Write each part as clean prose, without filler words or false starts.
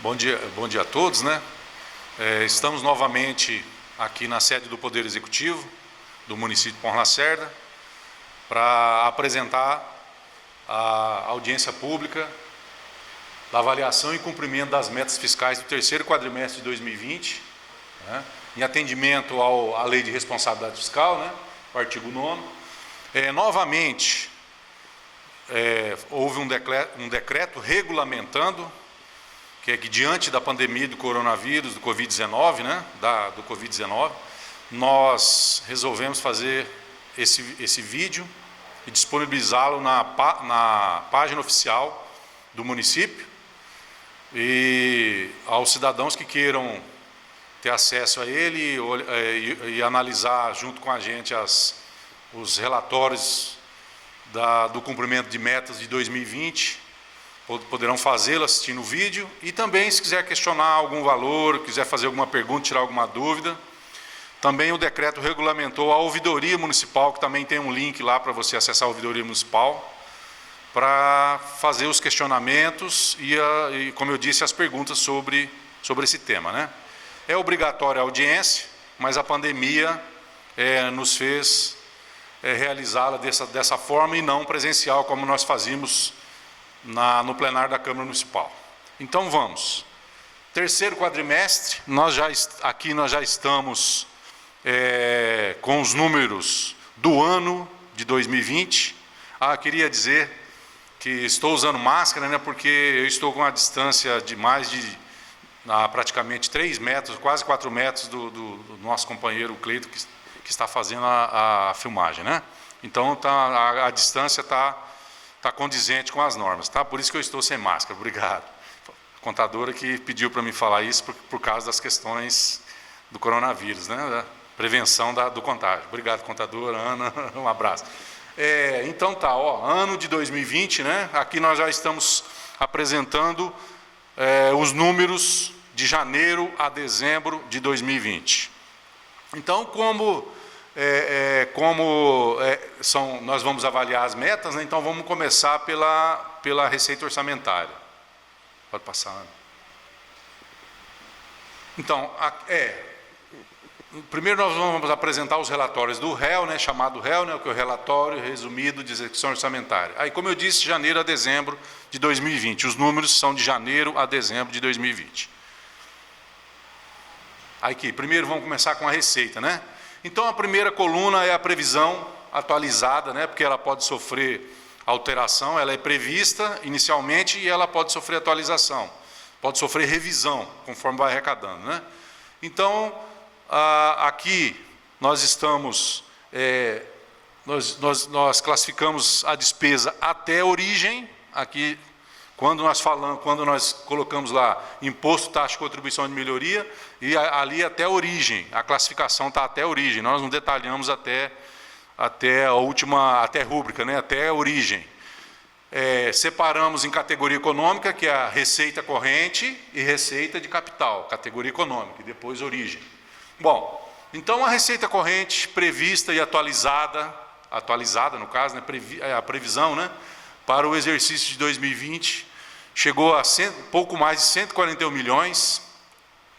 Bom dia a todos, né? Estamos novamente aqui na sede do Poder Executivo do município de Pão Lacerda para apresentar a audiência pública da avaliação e cumprimento das metas fiscais do terceiro quadrimestre de 2020, né? Em atendimento à Lei de Responsabilidade Fiscal, né? O artigo 9º. Novamente, houve um decreto regulamentando que diante da pandemia do coronavírus, do Covid-19, né, do Covid-19, nós resolvemos fazer esse vídeo e disponibilizá-lo na página oficial do município, e aos cidadãos que queiram ter acesso a ele e analisar junto com a gente os relatórios do cumprimento de metas de 2020, poderão fazê-lo assistindo o vídeo. E também, se quiser questionar algum valor, quiser fazer alguma pergunta, tirar alguma dúvida, também o decreto regulamentou a ouvidoria municipal, que também tem um link lá para você acessar a ouvidoria municipal, para fazer os questionamentos e, como eu disse, as perguntas sobre esse tema, né? É obrigatória a audiência, mas a pandemia nos fez realizá-la dessa forma e não presencial, como nós fazíamos no plenário da Câmara Municipal. Então vamos. Terceiro quadrimestre, nós já estamos com os números do ano de 2020. Queria dizer que estou usando máscara, né, porque eu estou com uma distância de praticamente 3 metros, quase 4 metros do nosso companheiro Cleito, que está fazendo a filmagem, né? Então a distância está condizente com as normas, tá? Por isso que eu estou sem máscara. Obrigado. A contadora que pediu para mim falar isso por causa das questões do coronavírus, né? Da prevenção do contágio. Obrigado, contadora, Ana, um abraço. Então tá, ano de 2020, né? Aqui nós já estamos apresentando os números de janeiro a dezembro de 2020. Então, nós vamos avaliar as metas, né? Então vamos começar pela receita orçamentária. Pode passar, Ana. Então, primeiro nós vamos apresentar os relatórios do REL, né, chamado REL, né, que é o relatório resumido de execução orçamentária. Aí, como eu disse, janeiro a dezembro de 2020. Os números são de janeiro a dezembro de 2020. Aqui, primeiro vamos começar com a receita, né? Então, a primeira coluna é a previsão atualizada, né, porque ela pode sofrer alteração, ela é prevista inicialmente e ela pode sofrer atualização, pode sofrer revisão, conforme vai arrecadando, né? Então, aqui nós estamos, nós classificamos a despesa até origem, aqui, quando nós colocamos lá imposto, taxa, contribuição de melhoria, e ali até origem, a classificação está até origem, nós não detalhamos até a última, até rúbrica, né, até origem. Separamos em categoria econômica, que é a receita corrente e receita de capital, categoria econômica, e depois origem. Bom, então a receita corrente prevista e atualizada no caso, né, a previsão, né, para o exercício de 2020, chegou a pouco mais de 141 milhões,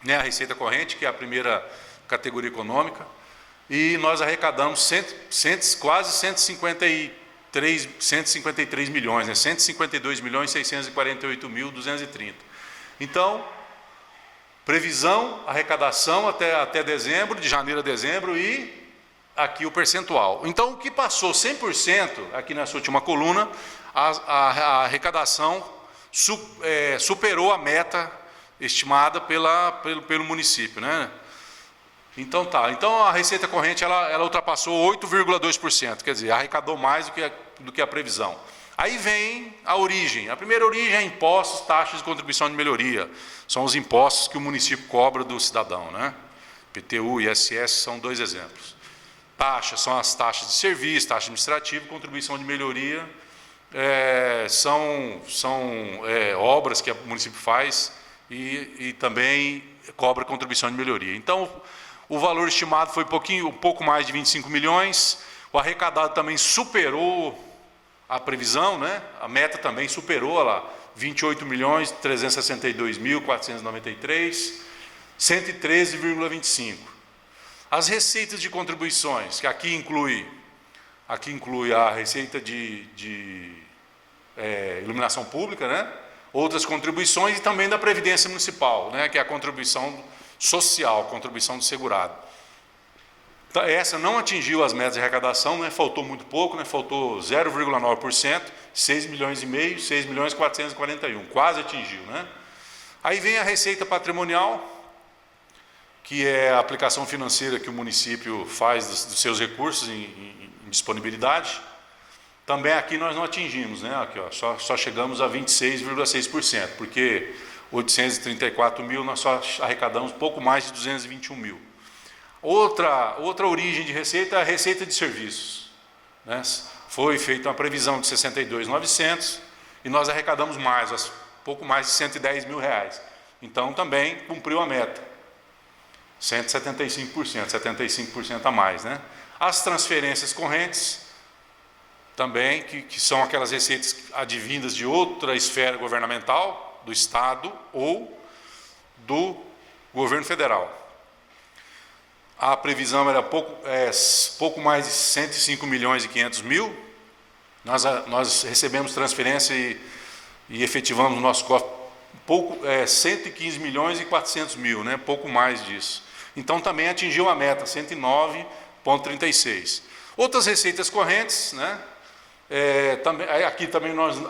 né, a receita corrente, que é a primeira categoria econômica, e nós arrecadamos quase 153 milhões, né, 152.648.230. Então, previsão, arrecadação até dezembro, de janeiro a dezembro, e aqui o percentual. Então, o que passou 100%, aqui nessa última coluna, a arrecadação superou a meta estimada pelo município, né? Então tá. Então a receita corrente ela ultrapassou 8,2%, quer dizer, arrecadou mais do que a previsão. Aí vem a origem. A primeira origem é impostos, taxas de contribuição de melhoria. São os impostos que o município cobra do cidadão, né? PTU e ISS são 2 exemplos. Taxas são as taxas de serviço, taxa administrativa, contribuição de melhoria. São obras que o município faz e também cobra contribuição de melhoria. Então, o valor estimado foi um pouco mais de 25 milhões, o arrecadado também superou a previsão, né? A meta também superou, ela 28.362.493, 113,25. As receitas de contribuições, que aqui inclui a receita de iluminação pública, né? Outras contribuições e também da Previdência Municipal, né? Que é a contribuição social, contribuição do segurado. Essa não atingiu as metas de arrecadação, né? Faltou muito pouco, né? Faltou 0,9%, 6 milhões e meio, 6 milhões 441, quase atingiu, né? Aí vem a receita patrimonial, que é a aplicação financeira que o município faz dos seus recursos em disponibilidade. Também aqui nós não atingimos, né? Aqui, ó, só chegamos a 26,6%, porque 834 mil nós só arrecadamos pouco mais de 221 mil. Outra origem de receita é a receita de serviços, né? Foi feita uma previsão de 62.900 e nós arrecadamos mais, pouco mais de 110 mil reais. Então também cumpriu a meta, 175%, 75% a mais, né? As transferências correntes também, que são aquelas receitas advindas de outra esfera governamental, do Estado ou do governo federal. A previsão era pouco mais de 105 milhões e 500 mil. Nós recebemos transferência e efetivamos no nosso cofre 115 milhões e 400 mil, né? Pouco mais disso. Então também atingiu a meta, 109,36. Outras receitas correntes, né?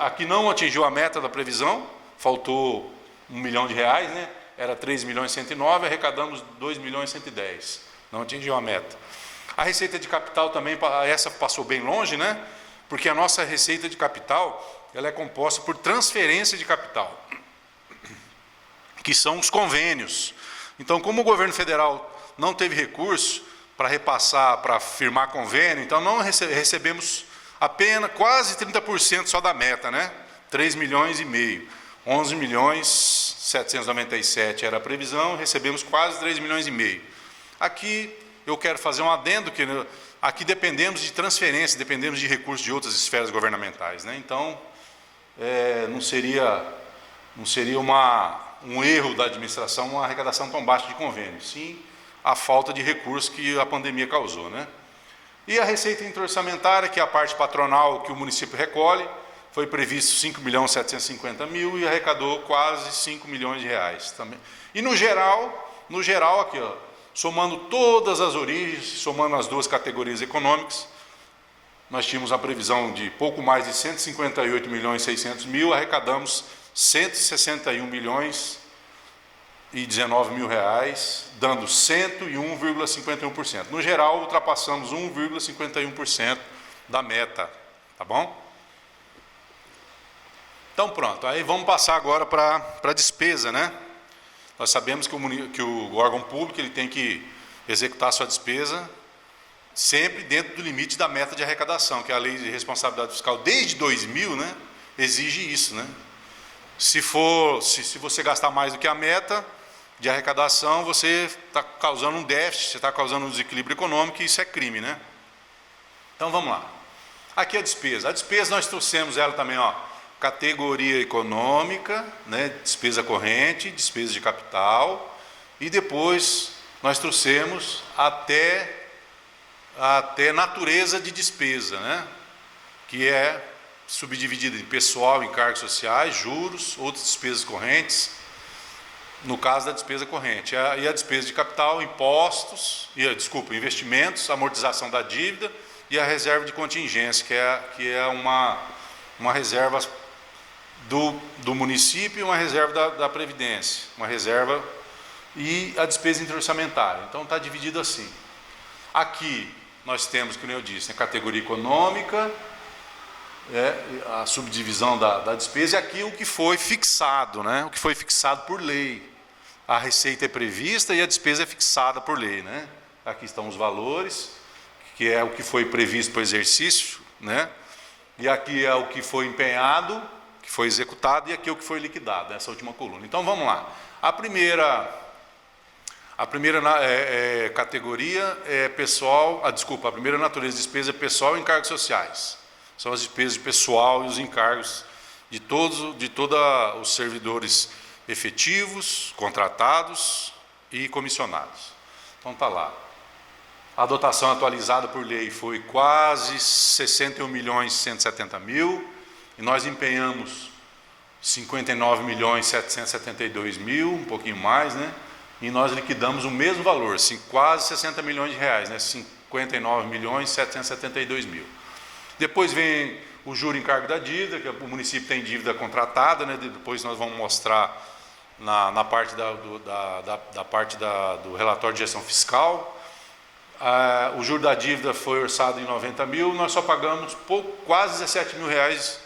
Aqui não atingiu a meta da previsão, faltou R$1 milhão, né? Era 3 milhões e 109, arrecadamos 2 milhões e 110. Não atingiu a meta. A receita de capital também, essa passou bem longe, né? Porque a nossa receita de capital, ela é composta por transferência de capital, que são os convênios. Então, como o governo federal não teve recurso para repassar, para firmar convênio, então não recebemos apenas quase 30% só da meta, né? 3 milhões e meio. 11 milhões 797 era a previsão, recebemos quase 3 milhões e meio. Aqui eu quero fazer um adendo, que aqui dependemos de transferência, dependemos de recursos de outras esferas governamentais, né? Então, não seria um erro da administração uma arrecadação tão baixa de convênio, sim a falta de recursos que a pandemia causou, né? E a receita interorçamentária, que é a parte patronal que o município recolhe, foi previsto 5.750.000 e arrecadou quase 5 milhões de reais também. E no geral aqui, ó, somando todas as origens, somando as duas categorias econômicas, nós tínhamos a previsão de pouco mais de 158 milhões e 600 mil, arrecadamos 161 milhões e 19 mil reais, dando 101,51%. No geral, ultrapassamos 1,51% da meta, tá bom? Então pronto, aí vamos passar agora para a despesa, né? Nós sabemos que o órgão público ele tem que executar a sua despesa sempre dentro do limite da meta de arrecadação, que é a Lei de Responsabilidade Fiscal desde 2000, né? Exige isso, né? Se você gastar mais do que a meta de arrecadação, você está causando um déficit, você está causando um desequilíbrio econômico e isso é crime, né? Então vamos lá. Aqui a despesa. A despesa nós trouxemos ela também, ó, categoria econômica, né, despesa corrente, despesa de capital, e depois nós trouxemos até natureza de despesa, né, que é subdividida em pessoal, encargos sociais, juros, outras despesas correntes, no caso da despesa corrente. E a despesa de capital, impostos, investimentos, amortização da dívida e a reserva de contingência, que é uma reserva do município e uma reserva da Previdência, uma reserva e a despesa interorçamentária. Então está dividido assim. Aqui nós temos, como eu disse, a categoria econômica, a subdivisão da despesa, e aqui o que foi fixado, né? O que foi fixado por lei. A receita é prevista e a despesa é fixada por lei, né? Aqui estão os valores, que é o que foi previsto para o exercício, né? E aqui é o que foi empenhado, que foi executado, e aqui é o que foi liquidado, essa última coluna. Então vamos lá. A primeira categoria é pessoal, a primeira natureza de despesa é pessoal e encargos sociais. São as despesas de pessoal e os encargos de todos os servidores efetivos, contratados e comissionados. Então está lá. A dotação atualizada por lei foi quase 61.170.000 e nós empenhamos 59.772.000, um pouquinho mais, né? E nós liquidamos o mesmo valor, quase 60 milhões de reais, né? 59.772.000. Depois vem o juro encargo da dívida, que o município tem dívida contratada, né? Depois nós vamos mostrar na parte do relatório de gestão fiscal. O juro da dívida foi orçado em 90.000, nós só pagamos quase 17 mil reais,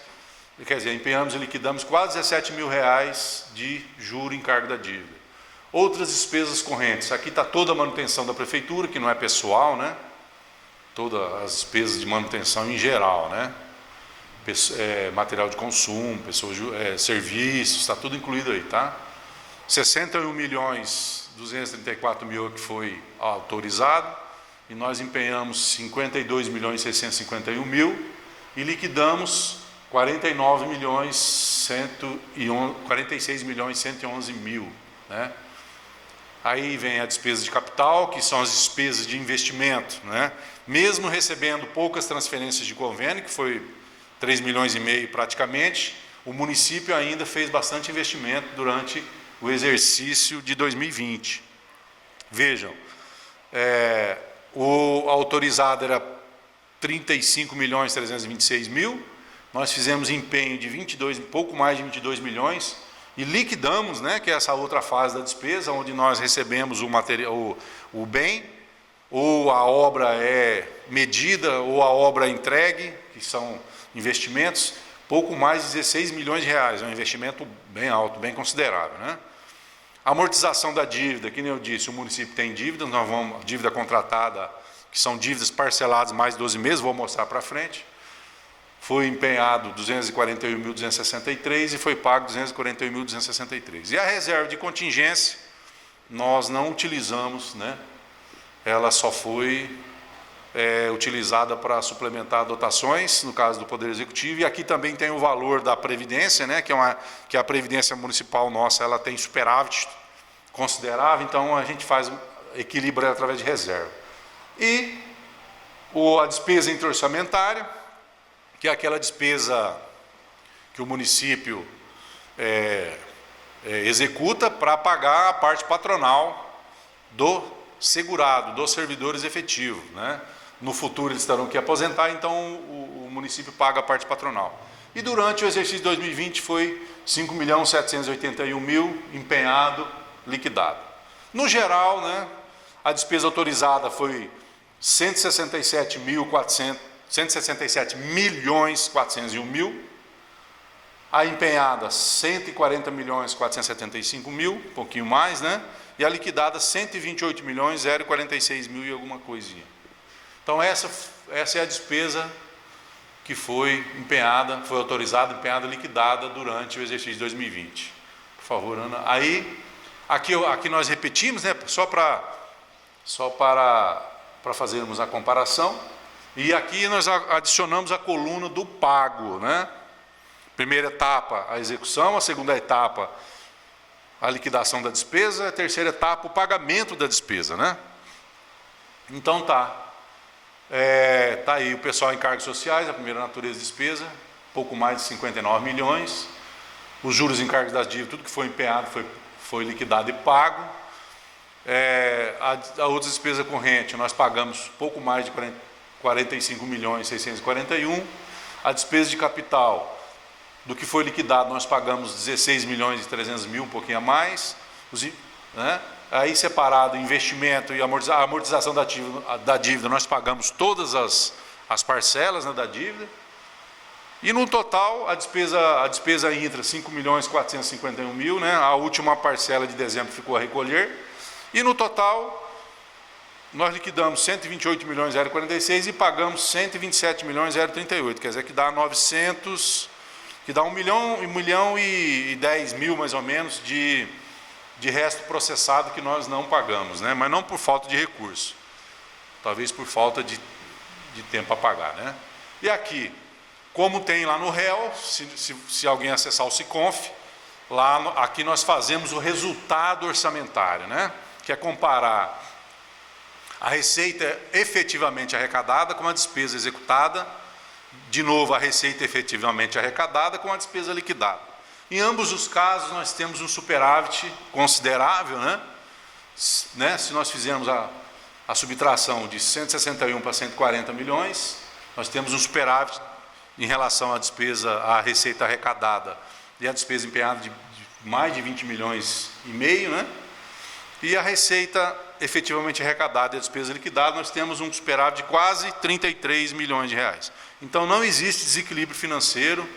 quer dizer, empenhamos e liquidamos quase 17 mil reais de juro encargo da dívida. Outras despesas correntes, aqui está toda a manutenção da prefeitura, que não é pessoal, né? Todas as despesas de manutenção em geral, né? Material de consumo, serviços, está tudo incluído aí, tá? 61.234.000 que foi autorizado, e nós empenhamos 52.651.000 e liquidamos 46.111.000, né? Aí vem a despesa de capital, que são as despesas de investimento, né? Mesmo recebendo poucas transferências de convênio, que foi 3,5 milhões praticamente, o município ainda fez bastante investimento durante o exercício de 2020. Vejam, o autorizado era 35.326.000, nós fizemos empenho de pouco mais de 22 milhões e liquidamos, né, que é essa outra fase da despesa, onde nós recebemos o material, o bem, ou a obra é medida, ou a obra é entregue, que são investimentos, pouco mais de 16 milhões de reais, é um investimento bem alto, bem considerável, né? Amortização da dívida, que nem eu disse, o município tem dívidas, nós vamos, dívida contratada, que são dívidas parceladas mais 12 meses, vou mostrar para frente. Foi empenhado 241.263 e foi pago 241.263. E a reserva de contingência, nós não utilizamos, né? Ela só foi utilizada para suplementar dotações, no caso do Poder Executivo, e aqui também tem o valor da Previdência, né? Que a Previdência Municipal nossa, ela tem superávit considerável, então a gente faz equilíbrio através de reserva. E a despesa interorçamentária, que é aquela despesa que o município executa para pagar a parte patronal do segurado, dos servidores efetivos, né? No futuro eles terão que aposentar, então o município paga a parte patronal. E durante o exercício de 2020 foi 5.781.000 empenhado, liquidado. No geral, né, a despesa autorizada foi 167.401.000, a empenhada 140.475.000, um pouquinho mais, né? E a liquidada 128.046.000 e alguma coisinha. Então essa é a despesa que foi empenhada, foi autorizada, empenhada, liquidada durante o exercício de 2020. Por favor, Ana. Aí, aqui nós repetimos, né? Só para fazermos a comparação. E aqui nós adicionamos a coluna do pago, né? Primeira etapa, a execução, a segunda etapa, a liquidação da despesa, a terceira etapa, o pagamento da despesa, né? Então tá aí o pessoal em cargos sociais, a primeira natureza de despesa, pouco mais de 59 milhões, os juros em cargos das dívidas, tudo que foi empenhado foi liquidado e pago. A outra despesa corrente, nós pagamos pouco mais de 45.641.000, a despesa de capital, do que foi liquidado, nós pagamos 16.300.000, um pouquinho a mais, né? Aí separado investimento e amortização da dívida, nós pagamos todas as parcelas, né, da dívida. E no total, a despesa intra, 5.451.000, né? A última parcela de dezembro ficou a recolher. E no total, nós liquidamos 128.046 e pagamos 127.038, quer dizer que dá 900, que dá 1 milhão e 10 mil mais ou menos de resto processado que nós não pagamos, né? Mas não por falta de recurso, talvez por falta de tempo a pagar, né? E aqui, como tem lá no REL, se alguém acessar o SICONF, aqui nós fazemos o resultado orçamentário, né? Que é comparar a receita efetivamente arrecadada com a despesa executada, de novo a receita efetivamente arrecadada com a despesa liquidada. Em ambos os casos nós temos um superávit considerável, né? Se nós fizermos a subtração de 161 para 140 milhões, nós temos um superávit em relação à despesa, à receita arrecadada e à despesa empenhada de mais de 20 milhões e meio, né? E a receita efetivamente arrecadada e a despesa liquidada, nós temos um superávit de quase 33 milhões de reais. Então não existe desequilíbrio financeiro,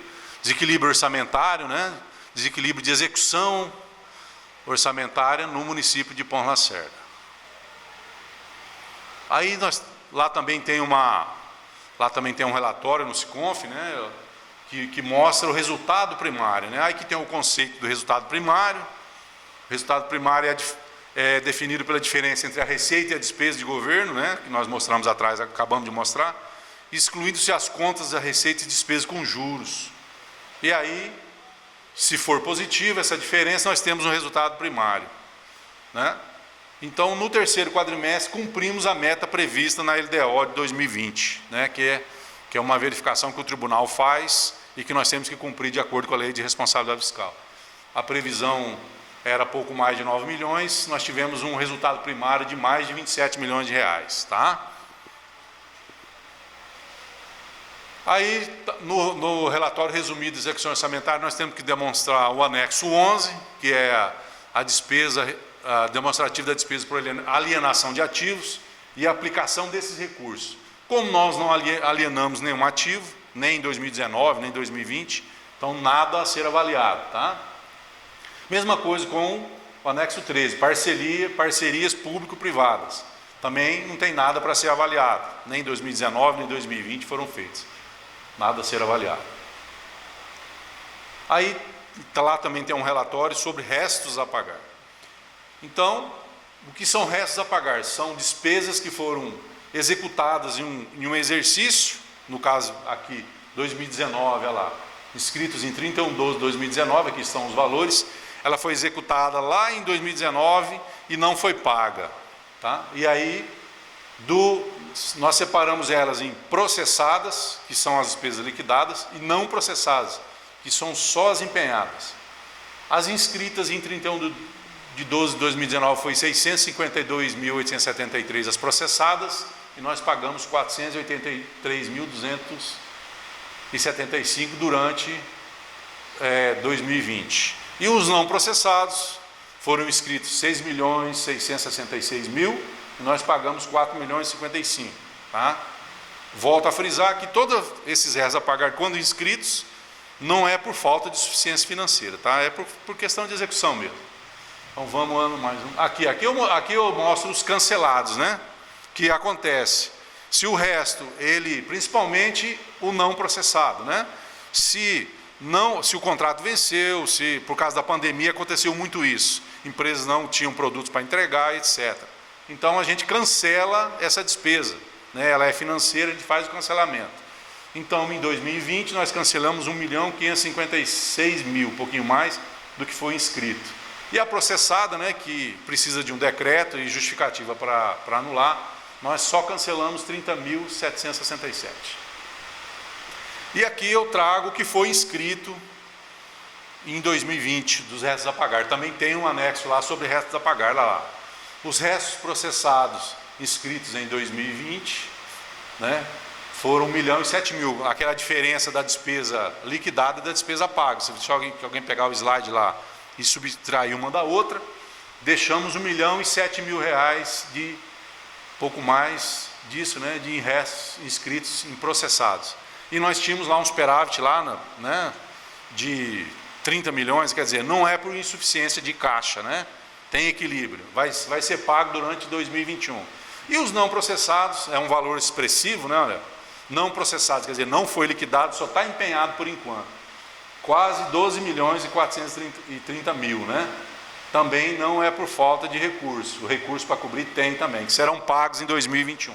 desequilíbrio orçamentário, né? Desequilíbrio de execução orçamentária no município de Pão Lacerda. Aí lá também tem um relatório no SICONF, né? Que mostra o resultado primário, né? Aí que tem o conceito do resultado primário. O resultado primário é definido pela diferença entre a receita e a despesa de governo, né? Que nós mostramos atrás, acabamos de mostrar, excluindo-se as contas da receita e despesa com juros. E aí, se for positiva essa diferença, nós temos um resultado primário, né? Então, no terceiro quadrimestre, cumprimos a meta prevista na LDO de 2020, né? Que é uma verificação que o tribunal faz e que nós temos que cumprir de acordo com a lei de responsabilidade fiscal. A previsão era pouco mais de 9 milhões, nós tivemos um resultado primário de mais de 27 milhões de reais, tá? Aí, no relatório resumido de execução orçamentária, nós temos que demonstrar o anexo 11, que é a despesa, a demonstrativa da despesa por alienação de ativos e a aplicação desses recursos. Como nós não alienamos nenhum ativo, nem em 2019, nem em 2020, então nada a ser avaliado, tá? Mesma coisa com o anexo 13, parcerias público-privadas. Também não tem nada para ser avaliado, nem em 2019, nem em 2020 foram feitos. Nada a ser avaliado. Aí, lá também tem um relatório sobre restos a pagar. Então, o que são restos a pagar? São despesas que foram executadas em um exercício, no caso aqui, 2019, olha lá, inscritos em 31/12/2019, aqui estão os valores, ela foi executada lá em 2019 e não foi paga, tá? E aí, nós separamos elas em processadas, que são as despesas liquidadas, e não processadas, que são só as empenhadas. As inscritas em 31/12/2019 foi 652.873 as processadas, e nós pagamos 483.275 durante 2020. E os não processados foram inscritos 6.666.000, e nós pagamos 4.055.000, tá? Volto a frisar que todos esses restos a pagar quando inscritos não é por falta de suficiência financeira, tá? É por questão de execução mesmo. Então vamos mais um. Aqui eu mostro os cancelados, né? Que acontece se o resto, principalmente o não processado, né? Se o contrato venceu, se por causa da pandemia aconteceu muito isso, empresas não tinham produtos para entregar, etc. Então a gente cancela essa despesa, né? Ela é financeira, a gente faz o cancelamento. Então em 2020 nós cancelamos 1.556.000, um pouquinho mais do que foi inscrito. E a processada, né, que precisa de um decreto e justificativa para anular, nós só cancelamos 30.767. E aqui eu trago o que foi inscrito em 2020 dos restos a pagar. Também tem um anexo lá sobre restos a pagar lá. Os restos processados inscritos em 2020, né, foram 1.007.000. Aquela diferença da despesa liquidada e da despesa paga. Se alguém pegar o slide lá e subtrair uma da outra, deixamos 1.007.000 reais de pouco mais disso, né, de restos inscritos em processados. E nós tínhamos lá um superávit lá, né, de 30 milhões, quer dizer, não é por insuficiência de caixa, né? Tem equilíbrio, vai ser pago durante 2021. E os não processados, é um valor expressivo, né? Olha, não processados, quer dizer, não foi liquidado, só está empenhado por enquanto. Quase 12.430.000, né? Também não é por falta de recurso. O recurso para cobrir tem também, que serão pagos em 2021.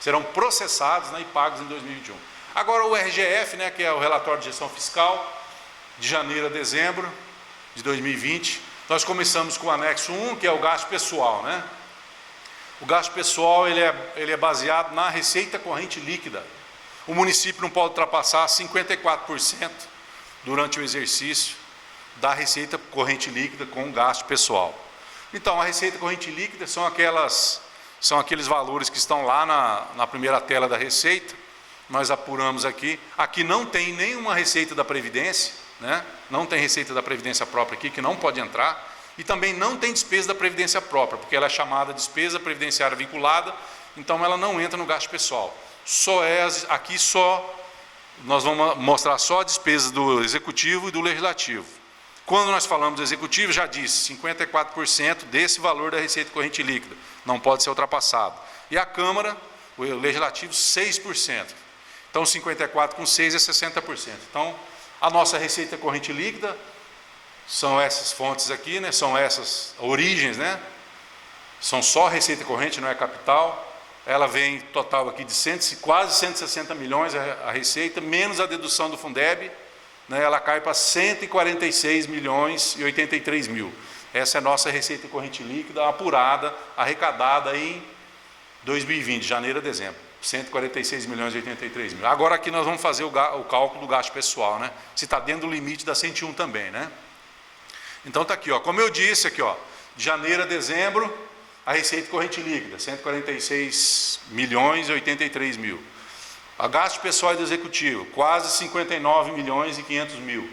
Serão processados, né, e pagos em 2021. Agora o RGF, né, que é o relatório de gestão fiscal, de janeiro a dezembro de 2020, nós começamos com o anexo 1, que é o gasto pessoal, né? O gasto pessoal ele é baseado na receita corrente líquida. O município não pode ultrapassar 54% durante o exercício da receita corrente líquida com gasto pessoal. Então, a receita corrente líquida são aqueles valores que estão lá na primeira tela da receita. Nós apuramos aqui. Aqui não tem nenhuma receita da Previdência, né? Não tem receita da Previdência própria aqui, que não pode entrar. E também não tem despesa da Previdência própria, porque ela é chamada despesa previdenciária vinculada, então ela não entra no gasto pessoal. Aqui nós vamos mostrar só a despesa do Executivo e do Legislativo. Quando nós falamos do Executivo, já disse, 54% desse valor da receita corrente líquida não pode ser ultrapassado. E a Câmara, o Legislativo, 6%. Então, 54 com 6 é 60%. Então, a nossa receita corrente líquida são essas fontes aqui, né? São essas origens, né? São só receita corrente, não é capital. Ela vem total aqui de quase 160 milhões a receita, menos a dedução do Fundeb, né? Ela cai para 146 milhões e 83 mil. Essa é a nossa receita corrente líquida apurada, arrecadada em 2020, janeiro a dezembro. 146 milhões e 83 mil. Agora aqui nós vamos fazer o cálculo do gasto pessoal, né? Se está dentro do limite da 101 também, né? Então está aqui, ó, como eu disse aqui, ó, de janeiro a dezembro, a receita corrente líquida, 146 milhões e 83 mil. A gasto pessoal e do Executivo, quase 59 milhões e 500 mil.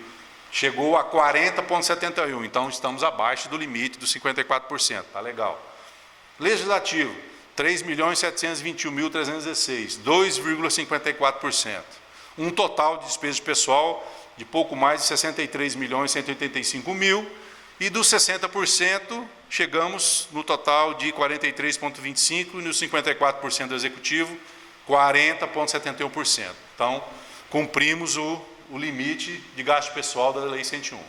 Chegou a 40,71, então estamos abaixo do limite dos 54%, tá legal. Legislativo, 3.721.316, 2,54%. Um total de despesa de pessoal de pouco mais de 63 milhões e 185 mil, e dos 60% chegamos no total de 43,25 e nos 54% do Executivo, 40,71%. Então, cumprimos o limite de gasto pessoal da Lei 101.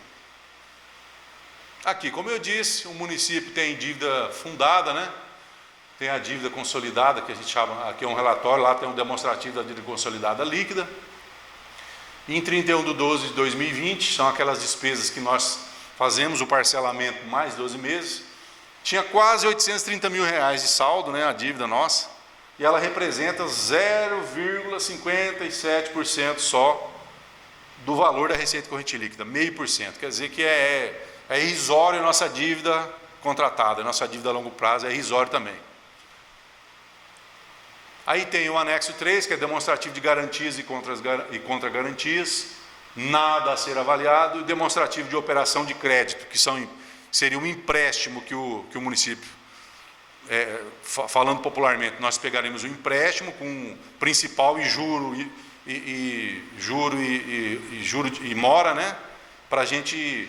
Aqui, como eu disse, o município tem dívida fundada, né? Tem a dívida consolidada, que a gente chama, aqui é um relatório, lá tem um demonstrativo da dívida consolidada líquida. Em 31/12/2020, são aquelas despesas que nós fazemos o parcelamento mais 12 meses, tinha quase 830 mil reais de saldo, né, a dívida nossa, e ela representa 0,57% só do valor da receita corrente líquida, 0,5%. Quer dizer que é irrisório a nossa dívida contratada, a nossa dívida a longo prazo é irrisório também. Aí tem o anexo 3, que é demonstrativo de garantias e contra-garantias, nada a ser avaliado, e demonstrativo de operação de crédito, que seria um empréstimo que o município, falando popularmente, nós pegaremos um empréstimo com principal e juro e mora, né? Para a gente,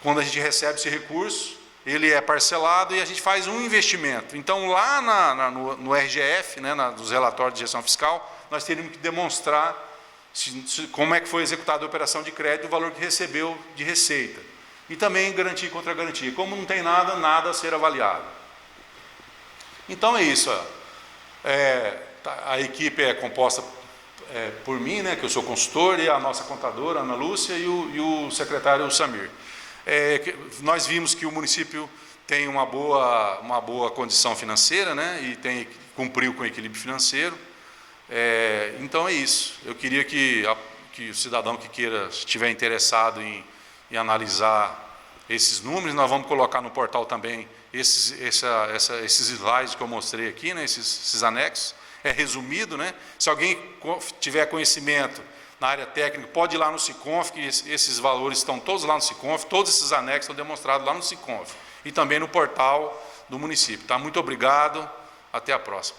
quando a gente recebe esse recurso, ele é parcelado e a gente faz um investimento. Então, lá no RGF, né, nos relatórios de gestão fiscal, nós teríamos que demonstrar como é que foi executada a operação de crédito, o valor que recebeu de receita. E também garantia e contra-garantia. Como não tem nada a ser avaliado. Então é isso. A equipe é composta por mim, né, que eu sou consultor, e a nossa contadora, Ana Lúcia, e o secretário Samir. Nós vimos que o município tem uma boa condição financeira, né, e cumpriu com o equilíbrio financeiro. Então é isso. Eu queria que o cidadão que estiver interessado em analisar esses números, nós vamos colocar no portal também esses slides que eu mostrei aqui, né, esses anexos. É resumido, né? Se alguém tiver conhecimento na área técnica, pode ir lá no Siconf, que esses valores estão todos lá no Siconf, todos esses anexos estão demonstrados lá no Siconf e também no portal do município. Tá? Muito obrigado, até a próxima.